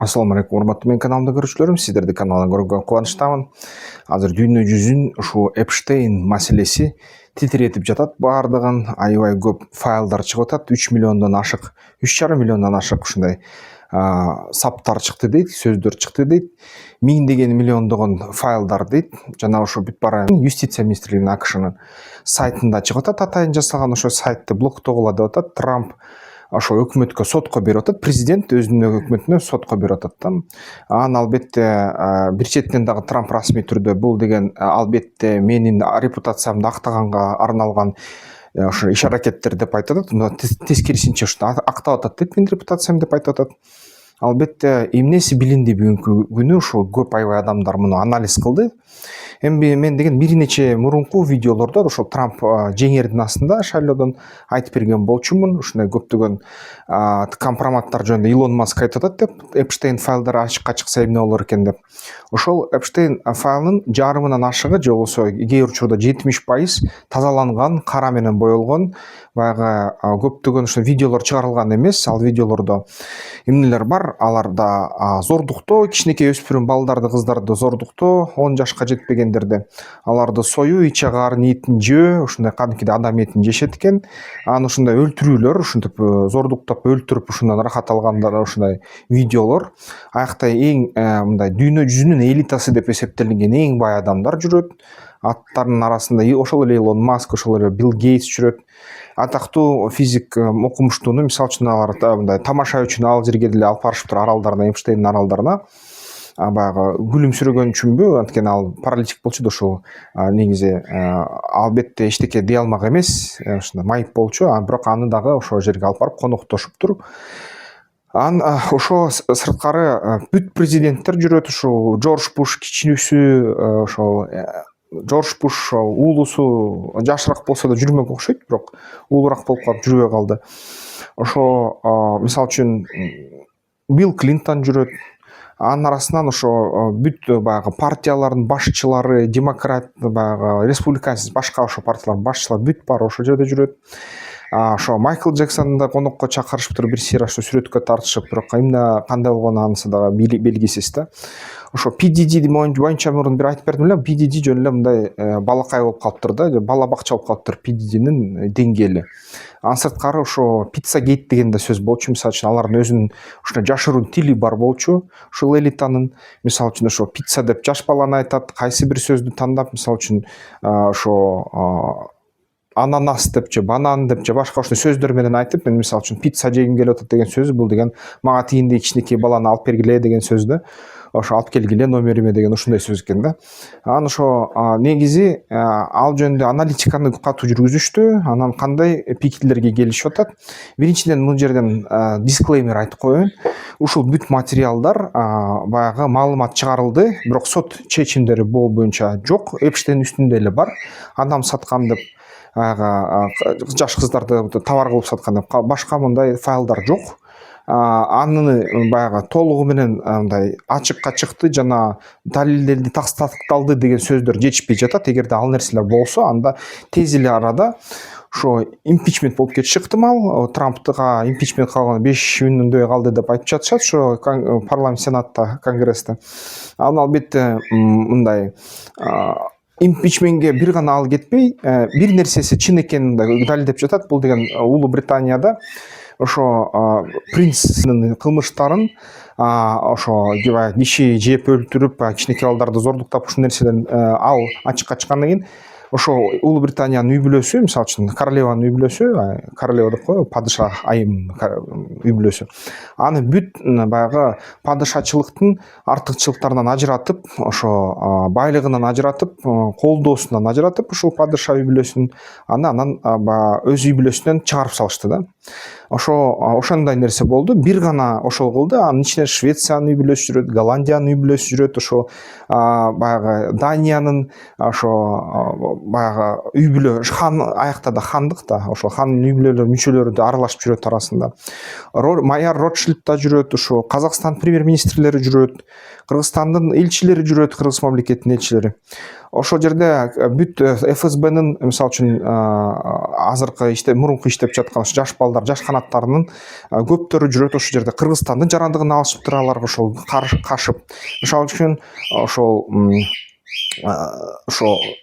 Assalamu alaikum, урматтуу менин каналымдын көрүүчүлөрүм, сиздерди каналдан көргөнгө кубанычтамын. Азыр дүйнө жүзүн ушу Эпштейн маселеси титиретип жатат. Баардыгын аябай көп файлдар чыгып атат. 3 миллиондон ашык, 3,5 миллиондон ашык ушундай саптар чыкты дейт, сөздөр чыкты дейт. Миңдеген миллиондогон файлдар дейт. Жана ошо бүт бара юстиция министрлигинин АКШнын сайтында чыгып атат. Атайын жасаган ошо сайтты блоктогула деп атат. Трамп ошо өкмөткө сотко берип атат, президент өзүнүн өкмөтүнө сотко берип атат да. Анан албетте бир четтен дагы Трамп расмий түрдө бул деген албетте менин репутациямды актаганга арналган ошо иш аракеттер деп айтып атат. Тескерисинче ушуну актап атат дейт, менин репутациям деп айтып атат. Албетте эмнеси билинди бүгүнкү күнү ушул көп аябай адамдар муну анализ кылды. Эми мен деген бир нече мурунку видеолордо ошол Трамп жеңердин астында шайлоодон айтып берген болчумун. Ушундай көптөгөн компроматтар жөнүндө Илон Маск айтып атат деп, Эпштейн файлдары ачыкка чыкса эмне болор экен деп. Ошол Эпштейн файлынын жарымынан ашыгы же болбосо кээ бир учурда 70% тазаланган, кара менен боелгон, баягы көптөгөн ошо видеолор чыгарылган эмес. Ал видеолордо эмнелер бар? Аларда зордуктоо, кичинекей өспүрүм балдарды, кыздарды зордуктоо, 10 жашка жетпегендерди аларды союу, иче карын этин жөө, ушундай кадимкидей адам этин жешет экен. Анан ушундай өлтүрүүлөр, ушинтип зордуктап өлтүрүп ушундан рахат алгандар, ушундай видеолор. Аякта эң мындай дүйнө жүзүнүн элитасы деп эсептелинген эң бай адамдар жүрөт. Аттарынын арасында ошол эле Илон Маск, ошол эле Билл Гейтс жүрөт. Атактуу физик окумуштууну, мисалы үчүн алар мындай тамаша үчүн ал жерге деле алып барышыптыр, аралдарына, Эпштейн аралдарына. Баягы күлүмсүрөгөн үчүнбү, анткени ал паралитик болчу да, ошол негизи албетте эчтеке дей алмак эмес, ушундай майып болчу, бирок аны дагы ошол жерге алып барып коноктошуптур. Ошо сырткары бүт президенттер жүрөт, ушул Джордж Буш кичинүүсү, ошол Джордж Буш уулусу жашыраак болсо да жүрмөк окшойт, бирок уулураак болуп калып жүрбөй калды. Ошо мисалы үчүн Билл Клинтон жүрөт. Анын арасынан ошо бүт баягы партиялардын башчылары, демократ, баягы республиканец, башка ошо партиялардын башчылары бүт баары ошол жерде жүрөт. Ошо Майкл Джексонду да конокко чакырышыптыр, бир сыйрашуу сүрөткө тартышып, бирок эмне кандай болгону анысы дагы белгисиз да. Ошо PDD боюнча мурун бир айтып бердим эле, PDD жөн эле мындай балакай болуп калыптыр да, бала бакча болуп калыптыр PDDнин деңгээли. Анын сырткары ошо Pizzagate деген да сөз болчу, мисалы үчүн алардын өзүнүн ушундай жашыруун тили бар болчу, ушул элитанын. Мисалы үчүн ошо пицца деп жаш баланы айтат, кайсы бир сөздү тандап, мисалы үчүн ошо ананас деп же банан деп же башка ошо сөздөр менен айтып, мен мисалы үчүн пицца жегим келип атат деген сөзү, бул деген мага тигиндей кичинекей баланы алып бергиле деген сөздү, ошо алып келгиле номериме деген ушундай сөз экен да. Анан ошо негизи ал жөнүндө аналитиканы катуу жүргүзүштү. Анан кандай пикирлерге келишип атат? Биринчиден бул жерден дисклеймер айтып коеюн. Ушул бүт материалдар баягы маалымат чыгарылды, бирок сот чечимдери бул боюнча жок. Эпштейн үстүндө эле бар. Адам саткан деп, жаш кыздарды товар кылып саткан деп, башка мындай файлдар жок. Аны баягы толугу менен мындай ачыкка чыкты жана далилденди, тастыкталды деген сөздөр жетишпей жатат. Эгерде ал нерселер болсо, анда тез эле арада ошо импичмент болуп кетиши ыктымал. Трамптыга импичмент калганы 5 күндөй калды деп айтып жатышат, ошо парламент, сенатта, конгрессте. Анан албетте мындай импичментке бир гана ал кетпей, бир нерсеси чын экенин далилдеп жатат. Бул деген Улуу Британияда ошо принцнин кылмыштарын ошо киши жеп өлтүрүп, кичинекей балдарды зордуктап, ушул нерселерин ал ачыкка чыккандан кийин ошо Улуу Британиянын үй бүлөсү, мисалы үчүн королеванын үй бүлөсү, королева деп коебу, падыша айым үй бүлөсү, аны бүт баягы падышачылыктын артыкчылыктарынан ажыратып, ошо байлыгынан ажыратып, колдоосунан ажыратып, ушул падыша үй бүлөсүн анан өз үй бүлөсүнөн чыгарып салышты да. Ошондой нерсе болду. Бир гана ошол кылды. Анын ичинде Швециянын үй бүлөсү жүрөт, Голландиянын үй бүлөсү жүрөт, ошо баягы Даниянын, ошо баягы үй бүлө хан аякта да хандык да ошол хандын үй бүлөлөр мүчөлөрү да аралашып жүрөт арасында. Майар Ротшильд да жүрөт, ошо Казакстан премьер-министрлери жүрөт, Кыргызстандын элчилери жүрөт, Кыргыз мамлекетинин элчилери. Ошол жерде бүт ФСБнын мисалы үчүн азыркы мурунку иштеп жаткан жаш балдар, жаш канаттарынын көптөрү жүрөт ошол жерде. Кыргызстандын жарандыгын алышыптыр аларга ошол кашып. Мисалы үчүн ошол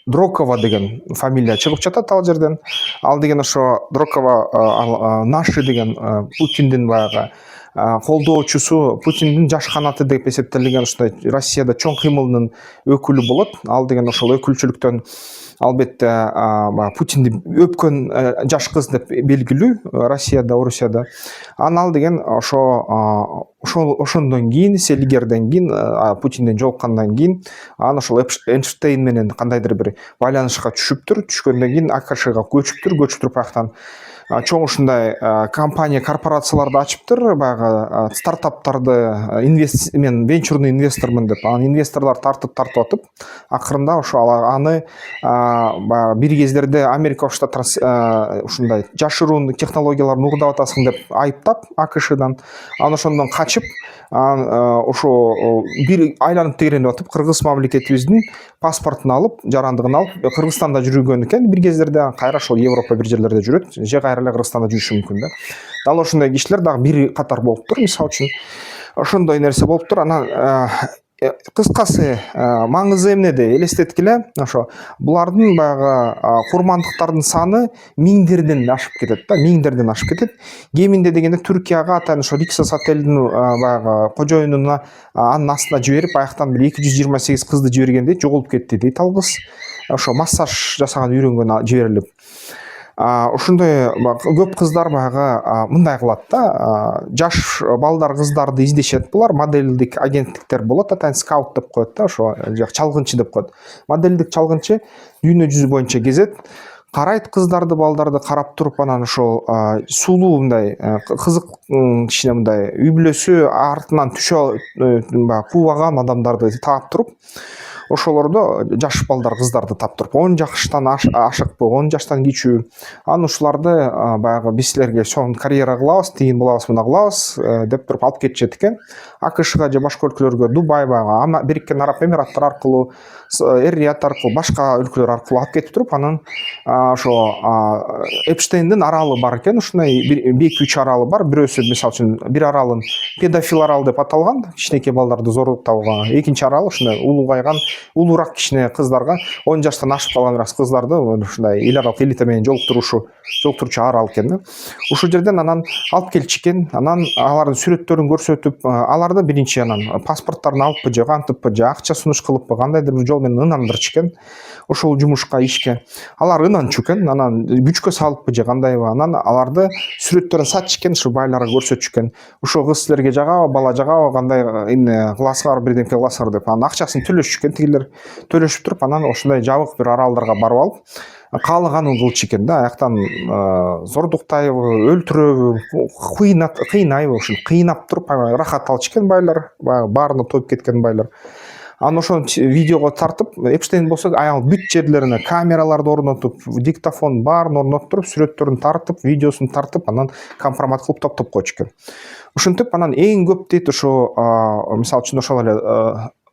Дрокова деген фамилия чыгып жатат ал жерден. Ал деген ошо Дрокова наши деген Путиндин баягы колдоочусу, Путиндин жаш канаты деп эсептелген ушундай Россияда чоң кыймылдын өкүлү болот. Ал деген ошол өкүлчүлүктөн албетте Путинди өпкөн жаш кыз деп белгилүү Россияда, Орусияда. Ал деген ошондон кийин, Селигерден кийин, Путинден жолуккандан кийин, ошол Эйнштейн менен кандайдыр бир байланышка түшүптүр. Түшкөндөн кийин АКШга көчүптүр баяктан. Чоң ушундай компания, корпорацияларды ачыптыр, баягы стартаптарды мен венчурный инвестормун деп, анан инвесторлор тартып атып, акырында ошо аны бир кездерде Америка Коңшу Штаттары ушундай жашыруун технологияларын угдап атасың деп айыптап АКШдан, анан ошондон качып, ошо бир айланып тегеренип атып, Кыргыз мамлекетибиздин паспортун алып, жарандыгын алып, Кыргызстанда жүргөн экен бир кездерде, кайра ошол Европа бир жерлерде жүрөт, же кайра эле Кыргызстанда жүрүшү мүмкүн да. Дал ошондой кишилер дагы бир катар болуптур, мисалы үчүн. Ошондой нерсе болуптур. Анан кыскасы маңызы эмнеде элестеткиле, ошо булардын баягы курмандыктардын саны миңдерден ашып кетет да, миңдерден ашып кетет. Кеминде дегенде Түркияга атайын ошо Риксос отелдин баягы кожоюнуна анын астына жиберип, аяктан бир 228 кызды жибергенде жоголуп кетти дейт ал кыз. Ошо массаж жасаган үйрөнгөн жиберилип. Ушундай көп кыздар баягы мындай кылат да, жаш балдар кыздарды издешет. Булар модельдик агенттиктер болот, атайын скаут деп коет да, ошо чалгынчы деп коет. Модельдик чалгынчы дүйнө жүзү боюнча кезет, карайт кыздарды, балдарды карап туруп, анан ошол сулуу мындай кызык кичине мындай үй бүлөсү артынан кубаган адамдарды таап туруп, ошолордо жаш балдар кыздарды таптырып 10 жаштан ашыкпы, 10 жаштан кичүү, анан ушуларды баягы биз силерге чоң карьера кылабыз, тигин булабыз, мына кылабыз деп туруп алып кетишет экен. АКШга же башка өлкөлөргө, Дубай, баягы Бириккен Араб Эмираттар аркылуу, Эр-Рияд аркылуу, башка өлкөлөр аркылуу алып кетип туруп, анан ошо Эпштейндин аралы бар экен, ушундай 2-3 аралы бар. Бирөөсү мисалы үчүн бир аралын педофил арал деп аталган, кичинекей балдарды зорлуктоого. Экинчи арал ушундай улугайган, улуураак кичине кыздарга, 10 жаштан ашып калган кыздарды ушундай эл аралык элита менен жолуктурчу арал экен да. Ушул жерден анан алып келчикен, анан алардын сүрөттөрүн көрсөтүп, аларды биринчи анан паспорттарын алыппы же кантыппы, же акча сунуш кылыппы, кандайдыр бир жол менен ынандырчу экен ошол жумушка, ишке. Алар ынанчу экен, анан күчкө салыппы же кандайбы, анан аларды сүрөттөрүн сатчу экен, ушу байларга көрсөтчү экен. Ушул кыз силерге жагабы, бала жагабы, кандай эмне кыласыңар, бирдемке кыласыңар деп, анан акчасын төлөшчү экен тигилер. Төлөшүп туруп, анан ошондой жабык бир аралдарга барып алып, каалаганын кылчу экен да, аяктан зордуктайбы, өлтүрөбү, кыйнайбы, ушинтип кыйнап туруп рахат алчу экен байлар, баарына тоюп кеткен байлар. Анан ошону видеого тартып, Эпштейн болсо аял бүт жерлерине камераларды орнотуп, диктофон баарын орноттуруп, сүрөттөрүн тартып, видеосун тартып, анан компромат кылып топтоп койчу экен. Ушинтип анан эң көп дейт ошо, мисалы үчүн ошол эле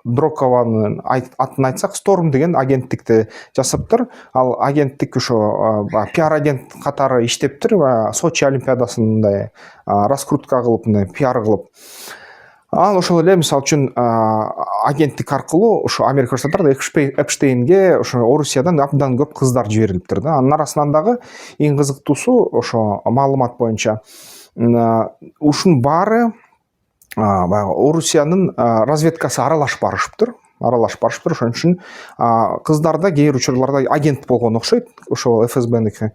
Дрокованын атын айтсак, Storm деген агенттикти жасаптыр. Ал агенттик ошо пиар агент катары иштептир, Сочи олимпиадасындай раскрутка кылып, пиар кылып. Ал ошол эле мисалы үчүн агенттик аркылуу ошо Америка Коңшу Штаттарда Эпштейнге ошо Орусиядан абдан көп кыздар жиберилиптир да. Анын арасынан дагы эң кызыктуусу ошо маалымат боюнча ушунун баары баягы Орусиянын разведкасы аралашып барышыптыр. Ошон үчүн кыздарда кээ бир учурларда агент болгон окшойт, ошол ФСБники.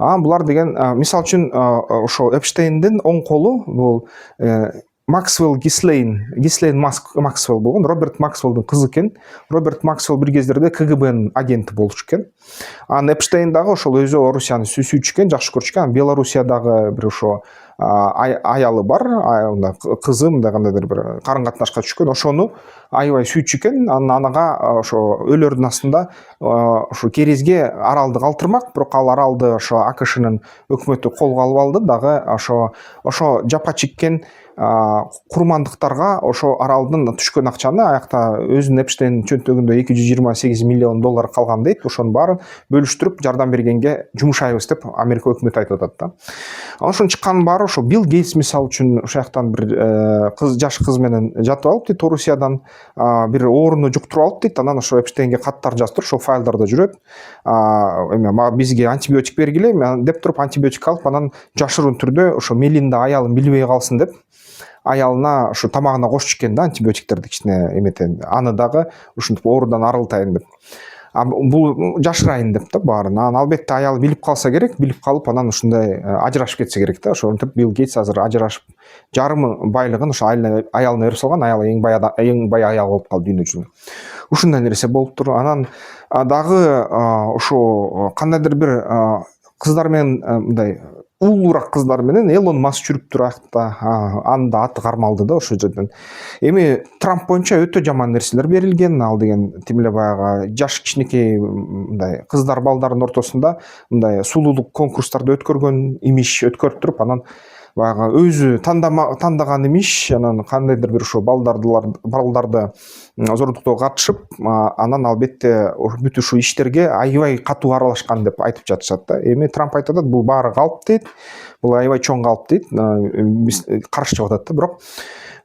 Булар деген мисалы үчүн ошо Эпштейндин оң колу бул Максвелл Гислейн Максвелл болгон, Роберт Максвеллдин кызы экен. Роберт Максвелл бир кездерде КГБнын агенти болчу экен. Анан Эпштейн дагы ошол өзү Орусияны сүйчү экен, жакшы көрчү экен. Белоруссиядагы бир ошо аялы бар, мындай кызы мындай кандайдыр бир карын катнашка түшкөн, ошону аябай сүйчү экен. Анан анага ошо өлөрдүн астында ошо керезге аралды калтырмак, бирок ал аралды ошо АКШнын өкмөтү колго алып алды дагы. Ошо жапа чеккен курмандыктарга ошо аралдын түшкөн акчаны аякта өзүнүн Эпштейн чөнтөгүндө $228 миллион калган дейт. Ошонун баарын бөлүштүрүп жардам бергенге жумушайбыз деп Америка өкмөтү айтып атат да. Ошонун чыкканын баары ошо Билл Гейтс мисалы үчүн ошол жактан бир жаш кыз менен жатып алып дейт, Орусиядан бир ооруну жуктуруп алып дейт. Анан ошо Эпштейнге каттар жазып туруп, ошол файлдарда жүрөт. Бизге антибиотик бергиле деп туруп антибиотик алып, анан жашыруун түрдө ошо Мелинда аялым билбей калсын деп аялына ушу тамагына кошчу экен да антибиотиктерди кичине эметен. Аны дагы ушинтип оорудан арылтайын деп. Бул жашырайын деп да баарын. Анан албетте аялы билип калса керек, билип калып анан ушундай ажырашып кетсе керек да. Ошентип Билл Гейтс азыр ажырашып жарымы байлыгын ошо аялына берип салган. Аялы эң бай аял болуп калды дүйнө жүзүндө. Ушундай нерсе болуптур. Анан дагы ошо кандайдыр бир кыздар менен мындай улуураак кыздар менен Элон Маск жүрүптүр аякта. Анын да аты кармалды да ошол жерден. Эми Трамп боюнча өтө жаман нерселер берилген. Ал деген тим эле баягы жаш кичинекей мындай кыздар балдардын ортосунда мындай сулуулук конкурстарды өткөргөн имиш өткөрүп туруп, анан баягы өзү тандаган имиш, анан кандайдыр бир ошо балдарды зордуктоого катышып, анан албетте бүт ушул иштерге аябай катуу аралашкан деп айтып жатышат да. Эми Трамп айтып атат, бул баары калп дейт, бул аябай чоң калп дейт, каршы чыгып атат да. Бирок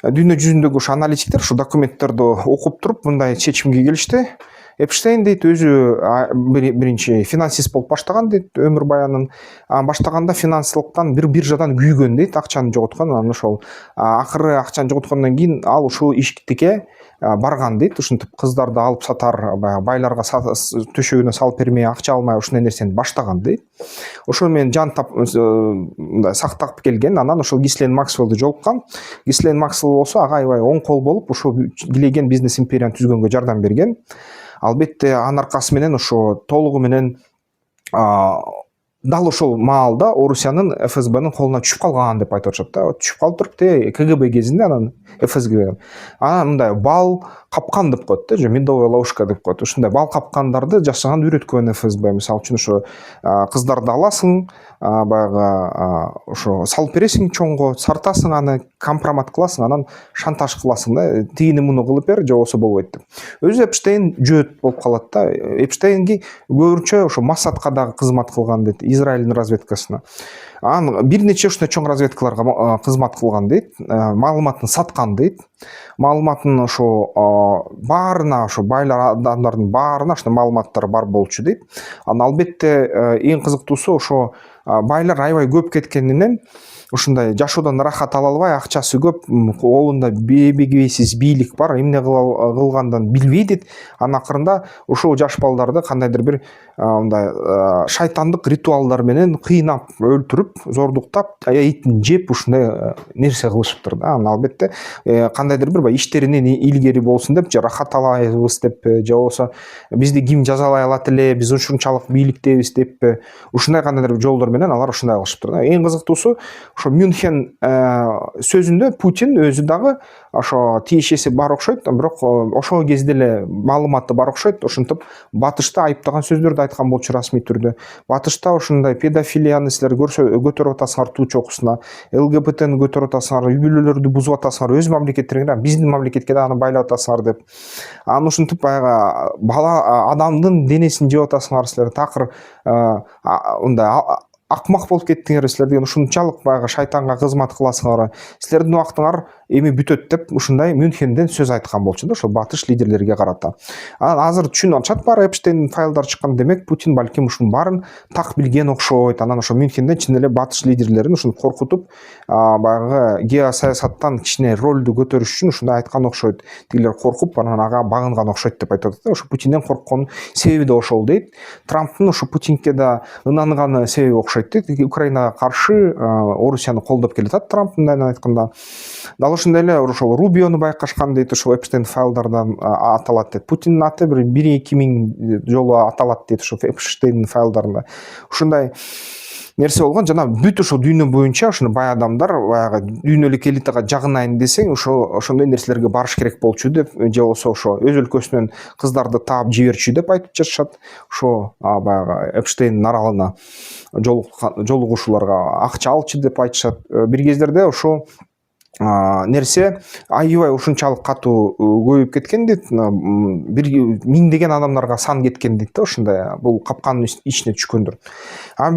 дүйнө жүзүндөгү ошо аналитиктер ушул документтерди окуп туруп мындай чечимге келишти. Эпштейн дейт өзү биринчи финансист болуп баштаган дейт, өмүр баянын. Баштаганда финансылыктан бир биржадан күйгөн дейт, акчаны жоготкон. Анан ошол акыры акчаны жоготкондон кийин ал ушул иштикке барган дейт. Ушинтип кыздарды алып сатар, баягы байларга төшөгүнө салып бермей, акча алмай ушундай нерсени баштаган дейт. Ошол менен жан мындай сактап келген. Анан ошол Гислейн Максвеллди жолуккан. Гислейн Максвелл болсо ага аябай оң кол болуп, ушул килеген бизнес империяны түзгөнгө жардам берген. Албетте анын аркасы менен ошо толугу менен дал ошол маалда Орусиянын ФСБнын колуна түшүп калган деп айтып атышат да. Түшүп калып туруп КГБ кезинде анан ФСБ анан мындай бал капкан деп коет да, же медовая ловушка деп коет. Ушундай бал капкандарды жасаган үйрөткөн ФСБ. Мисалы үчүн ошо кыздарды аласың, баягы ошо салып бересиң чоңго, сартасың, аны компромат кыласың, анан шантаж кыласың да, тигини муну кылып бер, же болбосо болбойт деп. Өзү Эпштейн жөөт болуп калат да. Эпштейнги көбүнчө ошо Моссадка дагы кызмат кылган дейт, Израилдин разведкасына. Анан бир нече ушундай чоң разведкаларга кызмат кылган дейт, маалыматын саткан дейт. Маалыматын ошо баарына, ошо байлар адамдардын баарына ошо маалыматтар бар болчу дейт. Анан албетте эң кызыктуусу ошо байлар аябай көп кеткенинен ушундай жашоодон рахат ала албай, акчасы көп, колунда бебегейсиз бийлик бар, эмне кылгандан билбей дейт. Анын акырында ушул жаш балдарды кандайдыр бир мындай шайтандык ритуалдар менен кыйнап, өлтүрүп, зордуктап, этин жеп ушундай нерсе кылышыптыр да. Анан албетте кандайдыр бир иштеринин илгери болсун деп, же рахат алабыз деп, же болбосо бизди ким жазалай алат эле, биз ушунчалык бийликтебиз деп, ушундай кандайдыр бир жолдор менен алар ушундай кылышыптыр да. Эң кызыктуусу ошо Мюнхен сөзүндө Путин өзү дагы ошо тиешеси бар окшойт, бирок ошол кезде эле маалыматы бар окшойт. Ошентип батышты айыптаган сөздөрдү айткан болчу расмий түрдө. Батышта ушундай педофилияны силер көтөрүп атасыңар туу чокусуна, ЛГБТны көтөрүп атасыңар, үй бүлөлөрдү бузуп атасыңар, өз мамлекеттериңер, биздин мамлекетке да аны байлап атасыңар деп. Анан ушинтип баягы бала адамдын денесин жеп атасыңар силер, такыр мындай акмак болуп кеттиңер силер деген, ушунчалык баягы шайтанга кызмат кыласыңар, силердин убактыңар эми бүтөт деп ушундай Мюнхенден сөз айткан болчу да, ошо батыш лидерлерге карата. Анан азыр түшүнүп атышат баары, Эпштейн файлдары чыккан, демек Путин балким ушунун баарын так билген окшойт. Анан ошо Мюнхенден чын эле батыш лидерлерин ушинтип коркутуп, баягы геосаясаттан кичине ролду көтөрүш үчүн ушундай айткан окшойт. Тигилер коркуп, анан ага багынган окшойт деп айтып атат. Ошо Путинден корккон себеби да ошол дейт. Трамптын ошо Путинге да ынанган себеби окшойт дейт. Украинага каршы Орусияны колдоп келатат Трамп, мындай айтканда. Дал ошондой эле ошол Рубиону байкашкан дейт, ошол Эпштейн файлдардан аталат дейт. Путиндин аты бир 1-2 миң жолу аталат дейт ошо Эпштейн файлдарында. Ушундай нерсе болгон жана бүт ошо дүйнө боюнча ушуну бай адамдар баягы дүйнөлүк элитага жагынайын десең ошондой нерселерге барыш керек болчу деп же болбосо ошо өз өлкөсүнөн кыздарды таап жиберчү деп айтып жатышат. Ошо баягы Эпштейн аралына жолугушууларга акча алчу деп айтышат. Бир кездерде ошо нерсе аябай ушунчалык катуу көбөйүп кеткен дейт. Бир миңдеген адамдарга сан кеткен дейт да, ушундай бул капканын ичине түшкөндөр.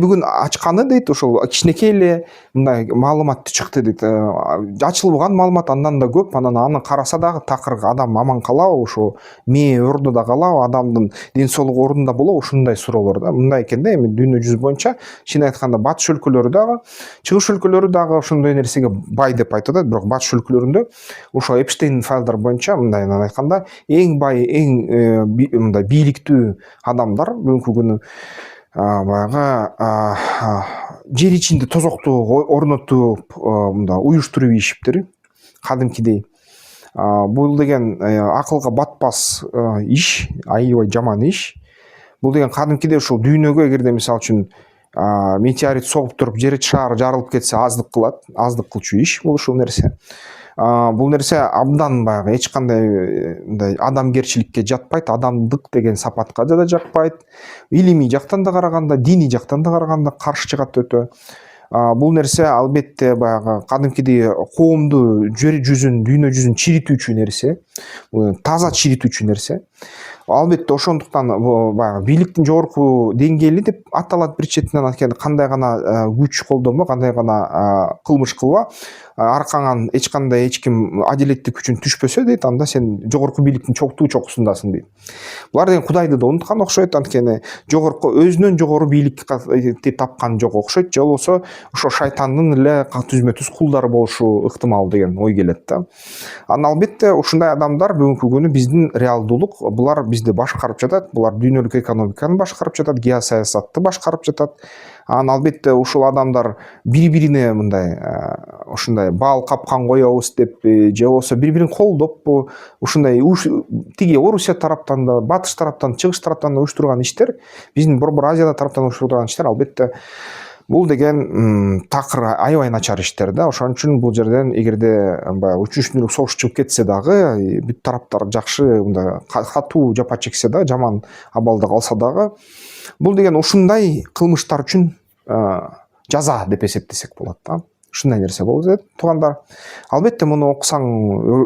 Бүгүн ачканы дейт, ошол кичинекей эле мындай маалымат чыкты дейт. Ачылбаган маалымат андан да көп. Анан аны караса дагы такыр адам аман калабы, ошо мээ ордуда калабы, адамдын ден соолугу ордунда болобу, ушундай суроолор да. Мындай экен да, эми дүйнө жүзү боюнча чын айтканда батыш өлкөлөрү дагы, чыгыш өлкөлөрү дагы ошондой нерсеге бай деп айтат. Бирок батыш өлкөлөрүндө ошо Эпштейн файлдар боюнча мындайынан айтканда эң бай, эң мындай бийликтүү адамдар бүгүнкү күнү баягы жер ичинде тозокту орнотуп мындай уюштуруп ийишиптир кадимкидей. Бул деген акылга батпас иш, аябай жаман иш. Бул деген кадимкидей ушул дүйнөгө эгерде мисалы үчүн метеорит согуп туруп жер шаар жарылып кетсе аздык кылат, аздык кылчу иш бул ушул нерсе. Бул нерсе абдан баягы эч кандай мындай адамгерчиликке жатпайт, адамдык деген сапатка да жакпайт. Илимий жактан да караганда, диний жактан да караганда каршы чыгат өтө. Бул нерсе албетте баягы кадимкидей коомду жер жүзүн, дүйнө жүзүн чиритүүчү нерсе, таза чиритүүчү нерсе. Албетте ошондуктан баягы бийликтин жогорку деңгээли деп аталат бир четинен. Анткени кандай гана күч колдонбо, кандай гана кылмыш кылба, аркаңан эч кандай эч ким адилеттик күчүн түшпөсө дейт, анда сен жогорку бийликтин чокусундасың дейт. Булар деген Кудайды да унуткан окшойт, анткени жогорку өзүнөн жогору бийликти тапкан жок окшойт, же болбосо ошо шайтандын эле түзмө түз кулдары болушу ыктымал деген ой келет да. Анан албетте ушундай адамдар бүгүнкү күнү биздин реалдуулук, булар бизди башкарып жатат, булар дүйнөлүк экономиканы башкарып жатат, геосаясатты башкарып жатат. Анан албетте ушул адамдар бири-бирине мындай ушундай баал капкан коебуз деп же болбосо бири-бирин колдоппу, ушундай тиги Орусия тараптан да, батыш тараптан, чыгыш тараптан да уюштурган иштер, биздин Борбор Азияда тараптан уюштурулган иштер албетте бул деген такыр аябай начар иштер да. Ошон үчүн бул жерден эгерде баягы 3 дүнөлүк согуш чыгып кетсе дагы, бүт тараптар жакшы мындай катуу жапа чексе да, жаман абалда калса дагы, бул деген ушундай кылмыштар үчүн жаза деп эсептесек болот да. Ушундай нерсе болуп жатат, туугандар. Албетте муну окусаң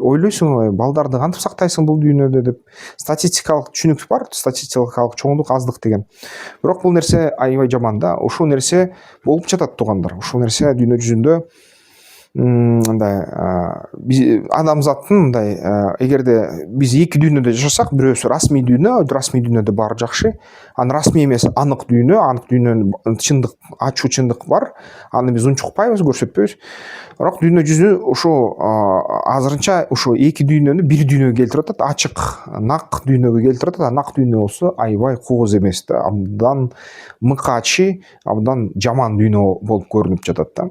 ойлойсуң, балдарды кантип сактайсың бул дүйнөдө деп. Статистикалык түшүнүк бар, статистикалык чоңдук, аздык деген. Бирок бул нерсе аябай жаман да. Ушул нерсе болуп жатат, туугандар. Ушул нерсе дүйнө жүзүндө мындай адамзаттын мындай эгерде биз эки дүйнөдө жашасак, бирөөсү расмий дүйнөдө баары жакшы, анан расмий эмес анык дүйнөнүн чындык, ачуу чындык бар. Аны биз унчукпайбыз, көрсөтпөйбүз. Бирок дүйнө жүзү ушу азырынча ушу эки дүйнөнү бир дүйнөгө келтирип атат, ачык, нак дүйнөгө келтирип атат. Нак дүйнө болсо аябай кооз эмес да, абдан мыкаачы, абдан жаман дүйнө болуп көрүнүп жатат да.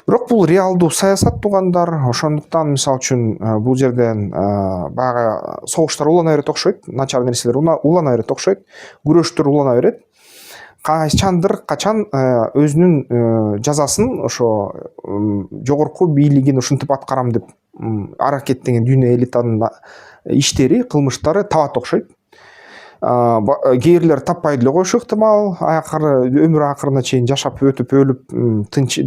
Бирок бул реалдуу саясат, туугандар. Ошондуктан мисалы үчүн бул жерден баягы согуштар улана берет окшойт, начар нерселер улана берет окшойт, күрөштөр улана берет. Качан өзүнүн жазасын ошо жогорку бийлигин ушинтип аткарам деп аракеттенген дүйнө элитанын иштери, кылмыштары табат окшойт. Кээрлер таппай деле коюшу ыктымал, өмүр акырына чейин жашап өтүп, өлүп, тынч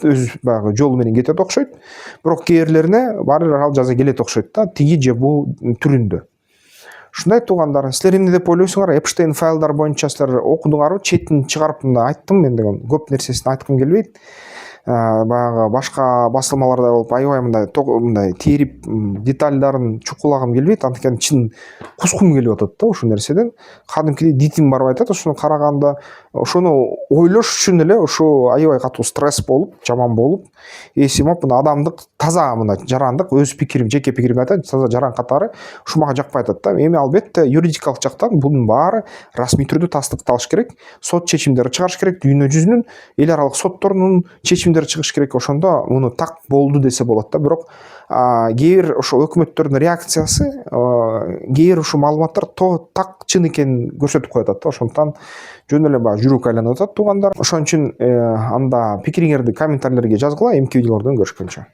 өз баягы жолу менен кетет окшойт. Бирок кээрлерине баары бир ал жаза келет окшойт да, тиги же бул түрүндө. Ушундай, туугандар. Силер эмне деп ойлойсуңар? Эпштейн файлдар боюнча силер окудуңарбы? Четин чыгарып айттым, мен деген көп нерсесин айткым келбейт. Баягы башка басылмаларда болуп аябай мындай терип детальдарын чукулагым келбейт, анткени чын кускум келип атат да ушул нерседен. Кадимкидей дитим барып айтат, ошону караганда ошону ойлош үчүн эле ошо аябай катуу стресс болуп, жаман болуп, эсим оп, адамдык таза жарандык, өз пикирим, жеке пикиримди айтат, таза жаран катары ушу мага жакпай атат да. Эми албетте юридикалык жактан бунун баары расмий түрдө тастыкталыш керек, сот чечимдери чыгарыш керек, дүйнө жүзүнүн эл аралык сотторунун чечимдери чечимдер чыгыш керек, ошондо муну так болду десе болот да. Бирок кээ бир ошо өкмөттөрдүн реакциясы, кээ бир ушул маалыматтар так чын экенин көрсөтүп коюп атат да. Ошондуктан жөн эле баягы жүрөк айланып атат туугандар. Ошон үчүн анда пикириңерди комментарийлерге жазгыла. Эмки видеолордон көрүшкөнчө.